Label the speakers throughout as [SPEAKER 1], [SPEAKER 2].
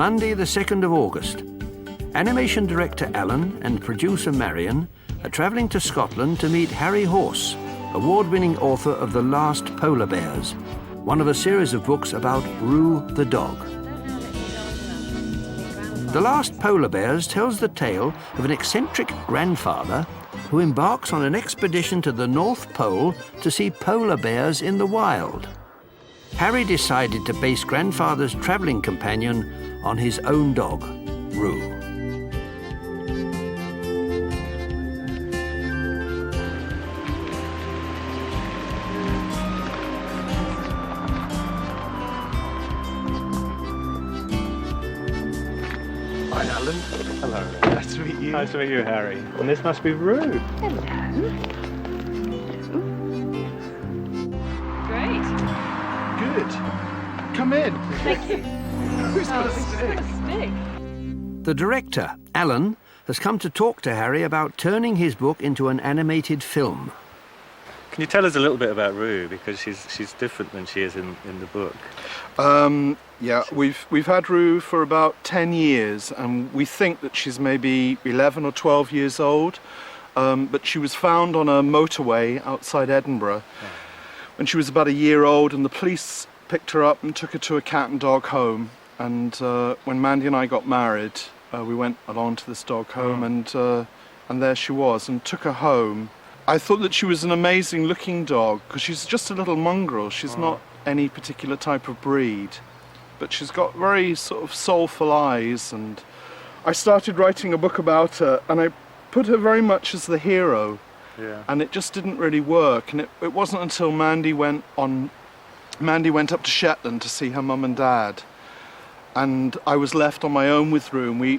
[SPEAKER 1] Monday the 2nd of August. Animation director Alan and producer Marion are travelling to Scotland to meet Harry Horse, award-winning author of The Last Polar Bears, one of a series of books about Roo the dog. The Last Polar Bears tells the tale of an eccentric grandfather who embarks on an expedition to the North Pole to see polar bears in the wild. Harry decided to base grandfather's travelling companion on his own dog, Roo.
[SPEAKER 2] Hi, Alan.
[SPEAKER 3] Hello.
[SPEAKER 2] Nice to meet you.
[SPEAKER 3] Nice to meet you, Harry. And this must be Roo.
[SPEAKER 4] Hello. Great.
[SPEAKER 2] Good. Come in.
[SPEAKER 4] Thank you.
[SPEAKER 2] Who's got a
[SPEAKER 4] it's
[SPEAKER 2] stick?
[SPEAKER 4] got a stick.
[SPEAKER 1] The director, Alan, has come to talk to Harry about turning his book into an animated film.
[SPEAKER 3] Can you tell us a little bit about Roo, because she's different than she is in the book?
[SPEAKER 2] Yeah, we've had Roo for about 10 years, and we think that she's maybe 11 or 12 years old. But she was found on a motorway outside Edinburgh when she was about a year old, and the police picked her up and took her to a cat and dog home. And when Mandy and I got married, we went along to this dog home, and there she was, and took her home. I thought that she was an amazing looking dog, because she's just a little mongrel. She's not any particular type of breed, but she's got very sort of soulful eyes. And I started writing a book about her, and I put her very much as the hero.
[SPEAKER 3] Yeah.
[SPEAKER 2] And it just didn't really work. And it wasn't until Mandy went up to Shetland to see her mum and dad, and I was left on my own with Roo. And we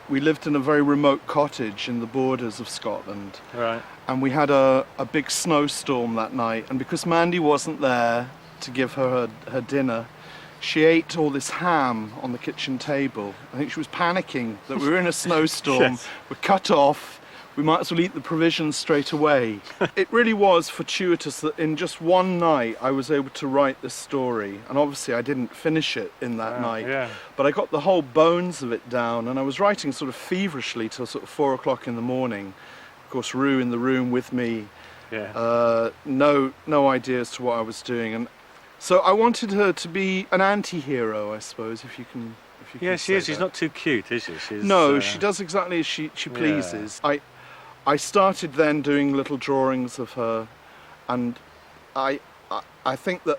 [SPEAKER 2] lived in a very remote cottage in the borders of Scotland.
[SPEAKER 3] Right.
[SPEAKER 2] And we had a big snowstorm that night, and because Mandy wasn't there to give her dinner, she ate all this ham on the kitchen table. I think she was panicking that we were in a snowstorm,
[SPEAKER 3] Yes.
[SPEAKER 2] we're cut off, we might as well eat the provisions straight away. It really was fortuitous that in just one night I was able to write this story, and obviously I didn't finish it in that night,
[SPEAKER 3] yeah.
[SPEAKER 2] but I got the whole bones of it down, and I was writing sort of feverishly till sort of 4 o'clock in the morning. Of course, Roo in the room with me, no idea as to what I was doing, and so I wanted her to be an anti-hero, I suppose, if you can.
[SPEAKER 3] Yeah, she
[SPEAKER 2] say
[SPEAKER 3] is. She's
[SPEAKER 2] that.
[SPEAKER 3] not too cute, is she?
[SPEAKER 2] No, she does exactly as she pleases. I started then doing little drawings of her, and I think that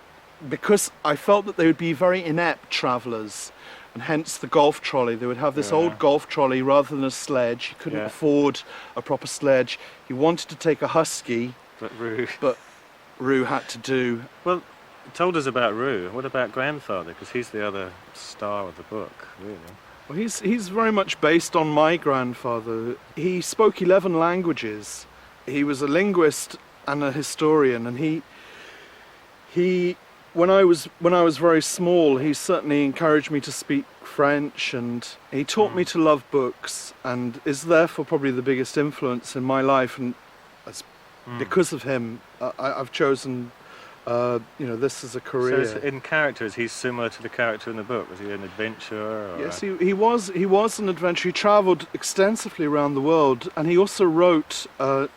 [SPEAKER 2] because I felt that they would be very inept travellers, and hence the golf trolley. They would have this old golf trolley rather than a sledge. He couldn't afford a proper sledge. He wanted to take a husky, but Roo had to do.
[SPEAKER 3] Well, you told us about Roo. What about grandfather? Because he's the other star of the book, really.
[SPEAKER 2] Well, he's very much based on my grandfather. He spoke 11 languages. He was a linguist and a historian, and he when I was very small, he certainly encouraged me to speak French, and he taught me to love books, and is therefore probably the biggest influence in my life. And because of him, I've chosen this as a career.
[SPEAKER 3] So in character, is he similar to the character in the book? Was he an adventurer? Or
[SPEAKER 2] Yes, he was an adventurer. He travelled extensively around the world, and he also wrote a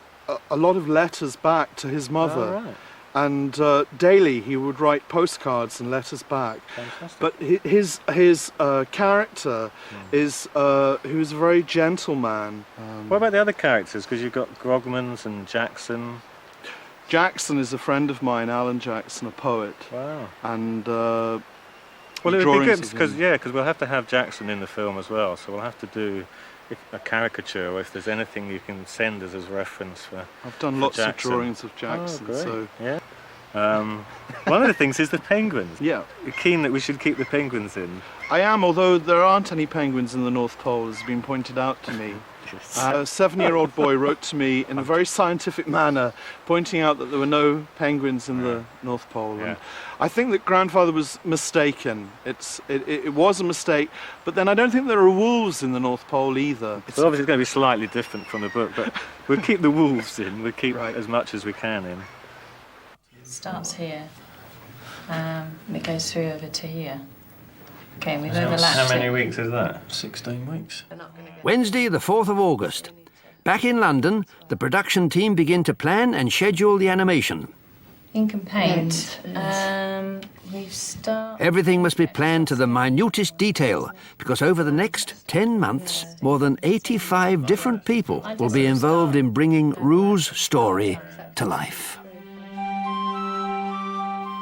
[SPEAKER 2] lot of letters back to his mother.
[SPEAKER 3] Oh, right.
[SPEAKER 2] And daily he would write postcards and letters back.
[SPEAKER 3] Fantastic.
[SPEAKER 2] But his character is he was a very gentle man.
[SPEAKER 3] What about the other characters? Because you've got Grogmans and Jackson.
[SPEAKER 2] Jackson is a friend of mine, Alan Jackson, a poet.
[SPEAKER 3] Wow.
[SPEAKER 2] And
[SPEAKER 3] well, it would be good because we'll have to have Jackson in the film as well. So we'll have to do a caricature, or if there's anything you can send us as reference for.
[SPEAKER 2] I've done lots of
[SPEAKER 3] Jackson.
[SPEAKER 2] drawings of Jackson.
[SPEAKER 3] Oh, great.
[SPEAKER 2] So
[SPEAKER 3] yeah. One of the things is the penguins.
[SPEAKER 2] yeah,
[SPEAKER 3] You're keen that we should keep the penguins in.
[SPEAKER 2] I am. Although there aren't any penguins in the North Pole, as has been pointed out to me. A 7-year-old boy wrote to me in a very scientific manner, pointing out that there were no penguins in the North Pole. And I think that grandfather was mistaken. It was a mistake, but then I don't think there are wolves in the North Pole either.
[SPEAKER 3] So obviously it's going to be slightly different from the book, but we'll keep the wolves in. We'll keep as much as we can in.
[SPEAKER 4] It starts here, and it goes through over to here. Okay, we've overlapped.
[SPEAKER 3] How many weeks is that?
[SPEAKER 5] 16 weeks.
[SPEAKER 1] Wednesday, the 4th of August. Back in London, the production team begin to plan and schedule the animation.
[SPEAKER 4] Ink and paint. We've started.
[SPEAKER 1] Everything must be planned to the minutest detail, because over the next 10 months, more than 85 different people will be involved in bringing Rue's story to life.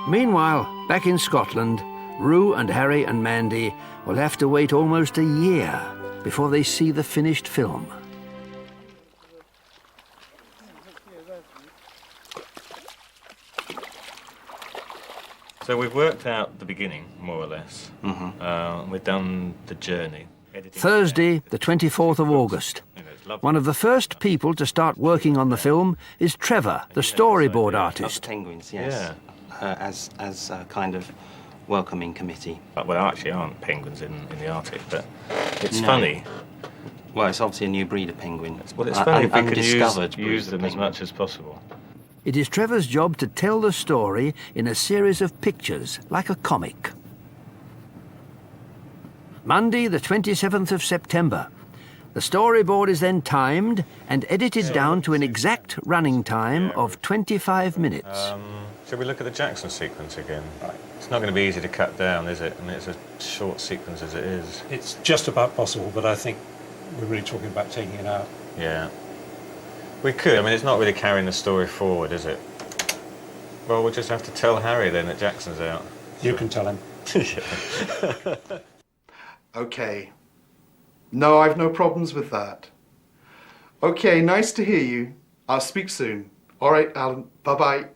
[SPEAKER 1] Meanwhile, back in Scotland, Rue and Harry and Mandy will have to wait almost a year before they see the finished film.
[SPEAKER 3] So we've worked out the beginning, more or less. We've done the journey.
[SPEAKER 1] Thursday, the 24th of August. One of the first people to start working on the film is Trevor, the storyboard artist.
[SPEAKER 5] Penguins, yes.
[SPEAKER 3] Yeah.
[SPEAKER 5] As a kind of welcoming committee.
[SPEAKER 3] Well, there actually aren't penguins in the Arctic, but it's
[SPEAKER 5] No.
[SPEAKER 3] funny.
[SPEAKER 5] Well, it's obviously a new breed of penguin.
[SPEAKER 3] Well, it's funny if we can
[SPEAKER 5] undiscovered
[SPEAKER 3] use
[SPEAKER 5] breed of
[SPEAKER 3] them as
[SPEAKER 5] penguin.
[SPEAKER 3] much as possible.
[SPEAKER 1] It is Trevor's job to tell the story in a series of pictures, like a comic. Monday, the 27th of September. The storyboard is then timed and edited down to an exact running time of 25 minutes.
[SPEAKER 3] Shall we look at the Jackson sequence again? Right. It's not going to be easy to cut down, is it? I mean, it's a short sequence as it is.
[SPEAKER 6] It's just about possible, but I think we're really talking about taking it out.
[SPEAKER 3] Yeah. We could. I mean, it's not really carrying the story forward, is it? Well, we'll just have to tell Harry then that Jackson's out.
[SPEAKER 6] You can tell him.
[SPEAKER 2] Okay. No, I've no problems with that. Okay, nice to hear you. I'll speak soon. All right, Alan. Bye-bye.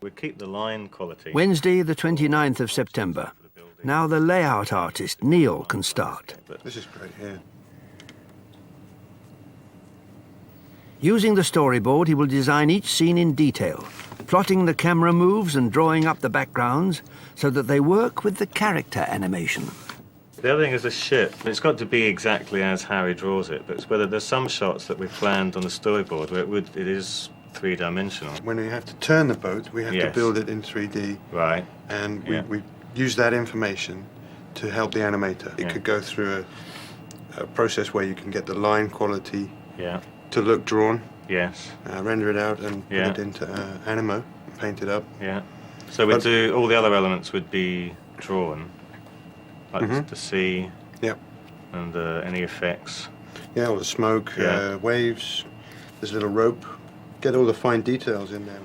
[SPEAKER 3] We keep the line quality.
[SPEAKER 1] Wednesday, the 29th of September. Now the layout artist, Neil, can start.
[SPEAKER 7] This is great here.
[SPEAKER 1] Using the storyboard, he will design each scene in detail, plotting the camera moves and drawing up the backgrounds so that they work with the character animation.
[SPEAKER 3] The other thing is the ship. It's got to be exactly as Harry draws it, but it's whether there's some shots that we've planned on the storyboard where it is three-dimensional.
[SPEAKER 7] When we have to turn the boat, we have to
[SPEAKER 3] Yes.
[SPEAKER 7] build it in 3D,
[SPEAKER 3] Right.
[SPEAKER 7] and
[SPEAKER 3] Yeah.
[SPEAKER 7] we use that information to help the animator. It
[SPEAKER 3] Yeah.
[SPEAKER 7] could go through a process where you can get the line quality
[SPEAKER 3] Yeah.
[SPEAKER 7] to look drawn,
[SPEAKER 3] Yes.
[SPEAKER 7] render it out, and
[SPEAKER 3] Yeah.
[SPEAKER 7] put it into Animo, and paint it up.
[SPEAKER 3] Yeah. So we'd
[SPEAKER 7] But-
[SPEAKER 3] do all the other elements would be drawn, like
[SPEAKER 7] Mhm.
[SPEAKER 3] the sea
[SPEAKER 7] Yep.
[SPEAKER 3] and any effects.
[SPEAKER 7] Yeah, all the smoke,
[SPEAKER 3] Yeah.
[SPEAKER 7] waves. There's a little rope. Get all the fine details in there.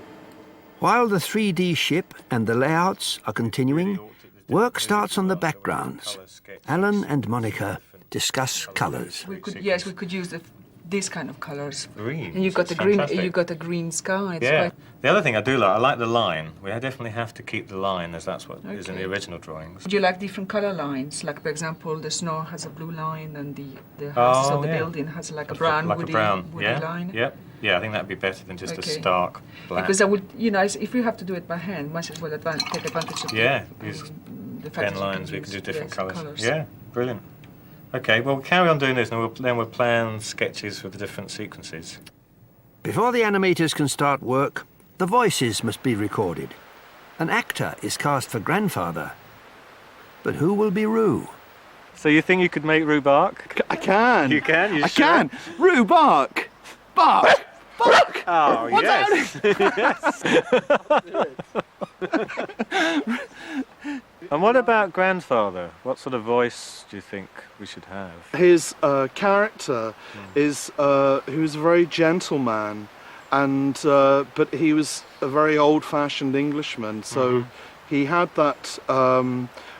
[SPEAKER 1] While the 3D ship and the layouts are continuing, work starts on the backgrounds. Alan and Monica discuss colours.
[SPEAKER 8] We could use this kind of colours.
[SPEAKER 3] Green.
[SPEAKER 8] And you've got
[SPEAKER 3] It's
[SPEAKER 8] the green.
[SPEAKER 3] fantastic.
[SPEAKER 8] You've got a green sky. It's
[SPEAKER 3] Yeah.
[SPEAKER 8] quite,
[SPEAKER 3] The other thing I do like, I like the line. We definitely have to keep the line as that's what is in the
[SPEAKER 8] Okay.
[SPEAKER 3] original drawings.
[SPEAKER 8] would you like different colour lines? Like, for example, the snow has a blue line, and the houses of the
[SPEAKER 3] yeah.
[SPEAKER 8] building has like a brown
[SPEAKER 3] like
[SPEAKER 8] woody,
[SPEAKER 3] a brown.
[SPEAKER 8] woody
[SPEAKER 3] Yeah.
[SPEAKER 8] line.
[SPEAKER 3] Yep. Yeah, I think that'd be better than just a
[SPEAKER 8] Okay.
[SPEAKER 3] stark black.
[SPEAKER 8] Because I would, if you have to do it by hand, might as well take advantage of
[SPEAKER 3] Yeah,
[SPEAKER 8] the,
[SPEAKER 3] use
[SPEAKER 8] the fact
[SPEAKER 3] pen
[SPEAKER 8] that you
[SPEAKER 3] lines,
[SPEAKER 8] can
[SPEAKER 3] we can
[SPEAKER 8] use,
[SPEAKER 3] do different
[SPEAKER 8] yes,
[SPEAKER 3] colours.
[SPEAKER 8] colours.
[SPEAKER 3] Yeah, brilliant. Okay, well, we'll carry on doing this, and we'll plan sketches for the different sequences.
[SPEAKER 1] Before the animators can start work, the voices must be recorded. An actor is cast for Grandfather. But who will be Rue?
[SPEAKER 3] So you think you could make Rue bark?
[SPEAKER 2] I can.
[SPEAKER 3] You can? You
[SPEAKER 2] I
[SPEAKER 3] sure?
[SPEAKER 2] can. Rue, bark. Bark. Bark.
[SPEAKER 3] Oh, yes. And what about Grandfather? What sort of voice do you think we should have?
[SPEAKER 2] His character is he was a very gentle man, and but he was a very old-fashioned Englishman. So he had that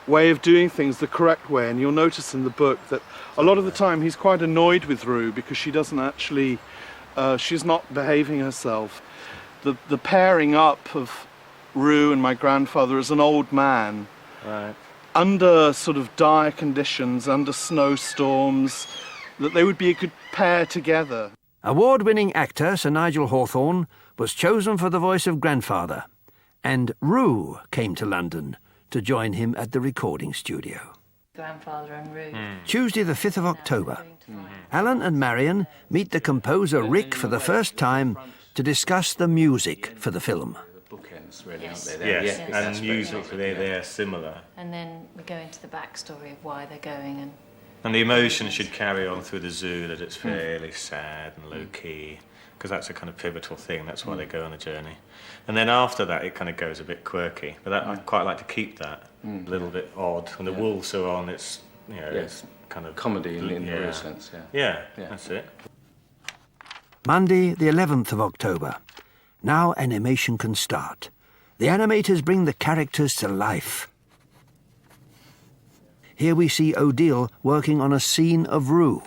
[SPEAKER 2] way of doing things the correct way. And you'll notice in the book that a lot of the time he's quite annoyed with Rue because she doesn't actually, she's not behaving herself. The pairing up of Rue and my grandfather as an old man.
[SPEAKER 3] Right.
[SPEAKER 2] Under sort of dire conditions, under snowstorms, that they would be a good pair together.
[SPEAKER 1] Award-winning actor Sir Nigel Hawthorne was chosen for the voice of Grandfather, and Rue came to London to join him at the recording studio.
[SPEAKER 4] Grandfather and Rue.
[SPEAKER 1] Tuesday the 5th of October. Alan and Marion meet the composer Rick for the first time to discuss the music for the film.
[SPEAKER 5] penguins, really,
[SPEAKER 4] Yes.
[SPEAKER 5] aren't they?
[SPEAKER 3] Yes,
[SPEAKER 4] Yes.
[SPEAKER 3] and musically they're similar.
[SPEAKER 4] And then we go into the backstory of why they're going
[SPEAKER 3] And the emotion should carry on through the zoo, that it's fairly sad and low-key, because that's a kind of pivotal thing, that's why they go on a journey. And then after that, it kind of goes a bit quirky, but I quite like to keep that a little bit odd. When the wolves are on, it's, you know, it's kind of...
[SPEAKER 9] Comedy in the real sense,
[SPEAKER 3] Yeah, that's it.
[SPEAKER 1] Monday, the 11th of October. Now animation can start. The animators bring the characters to life. Here we see Odile working on a scene of Rue.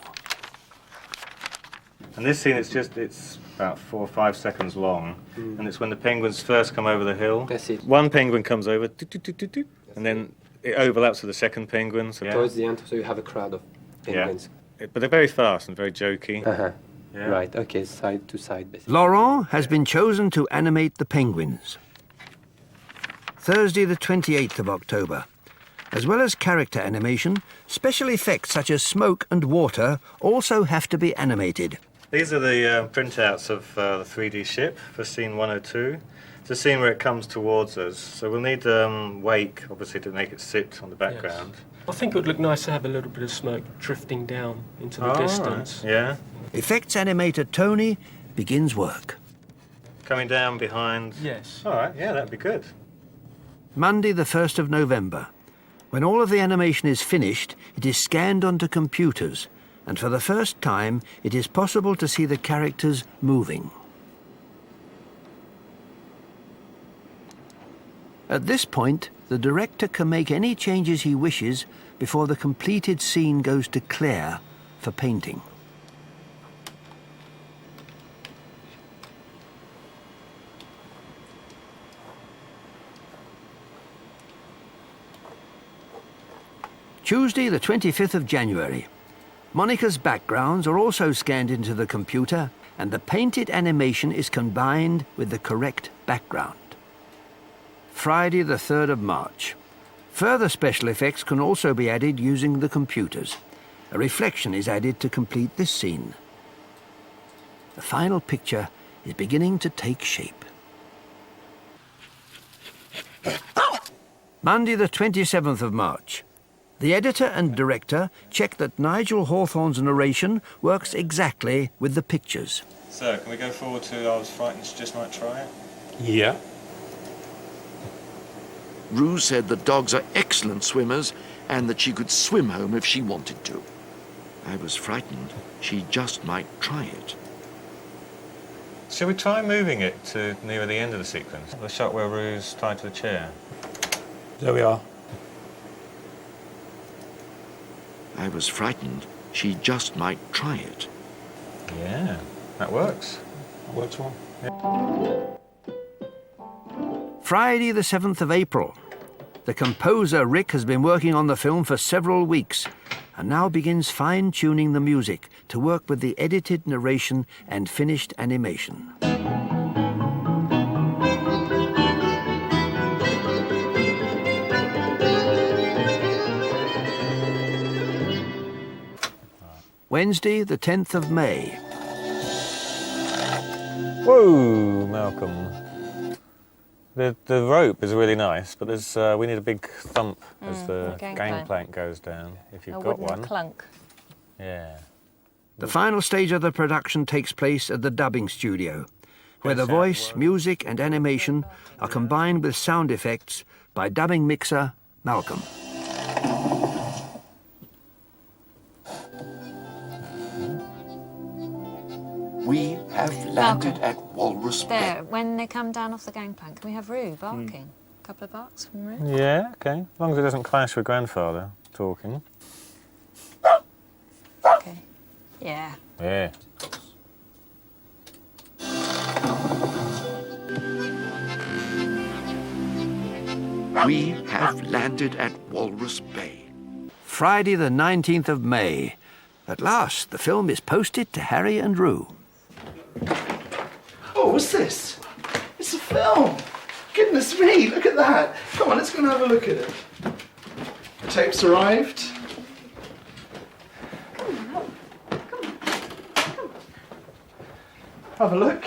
[SPEAKER 3] And this scene, it's about 4 or 5 seconds long, and it's when the penguins first come over the hill.
[SPEAKER 10] That's it.
[SPEAKER 3] One penguin comes over, and then it overlaps with the second penguin. So
[SPEAKER 10] Towards the end, so you have a crowd of penguins.
[SPEAKER 3] But they're very fast and very jokey. Yeah.
[SPEAKER 10] Right, okay, side to side, basically.
[SPEAKER 1] Laurent has been chosen to animate the penguins. Thursday, the 28th of October. As well as character animation, special effects such as smoke and water also have to be animated.
[SPEAKER 3] These are the printouts of the 3D ship for scene 102. It's a scene where it comes towards us, so we'll need wake, obviously, to make it sit on the background.
[SPEAKER 11] Yes. I think it would look nice to have a little bit of smoke drifting down into the distance.
[SPEAKER 3] Right. Yeah.
[SPEAKER 1] Effects animator Tony begins work.
[SPEAKER 3] Coming down behind.
[SPEAKER 11] Yes.
[SPEAKER 3] All right, yeah, that'd be good.
[SPEAKER 1] Monday, the 1st of November. When all of the animation is finished, it is scanned onto computers, and for the first time, it is possible to see the characters moving. At this point, the director can make any changes he wishes before the completed scene goes to Claire for painting. Tuesday, the 25th of January. Monica's backgrounds are also scanned into the computer, and the painted animation is combined with the correct background. Friday, the 3rd of March. Further special effects can also be added using the computers. A reflection is added to complete this scene. The final picture is beginning to take shape. Monday, the 27th of March. The editor and director check that Nigel Hawthorne's narration works exactly with the pictures.
[SPEAKER 3] So, can we go forward to I was frightened, she just might try it?
[SPEAKER 6] Yeah.
[SPEAKER 12] Rue said that dogs are excellent swimmers and that she could swim home if she wanted to. I was frightened. She just might try it.
[SPEAKER 3] Shall we try moving it to near the end of the sequence? The shot where Rue's tied to the chair.
[SPEAKER 6] There we are.
[SPEAKER 12] I was frightened. She just might try it.
[SPEAKER 3] Yeah, that works.
[SPEAKER 6] That works well.
[SPEAKER 1] Friday, the 7th of April. The composer Rick has been working on the film for several weeks and now begins fine-tuning the music to work with the edited narration and finished animation. Wednesday, the 10th of May.
[SPEAKER 3] Whoa, Malcolm. The rope is really nice, but there's we need a big thump as the gangplank goes down, if you've got one.
[SPEAKER 4] clunk.
[SPEAKER 3] Yeah.
[SPEAKER 1] The final stage of the production takes place at the dubbing studio, where the voice, music and animation are combined with sound effects by dubbing mixer Malcolm.
[SPEAKER 12] We have landed at Walrus Bay.
[SPEAKER 4] There, when they come down off the gangplank, can we have Rue barking? A couple of barks from Rue?
[SPEAKER 3] Yeah, okay. As long as it doesn't clash with grandfather talking.
[SPEAKER 4] Okay. Yeah.
[SPEAKER 3] Yeah.
[SPEAKER 12] We have landed at Walrus Bay.
[SPEAKER 1] Friday, the 19th of May. At last, the film is posted to Harry and Rue.
[SPEAKER 2] Oh, what's this? It's a film. Goodness me, look at that. Come on, let's go and have a look at it. The tape's arrived. Have a look.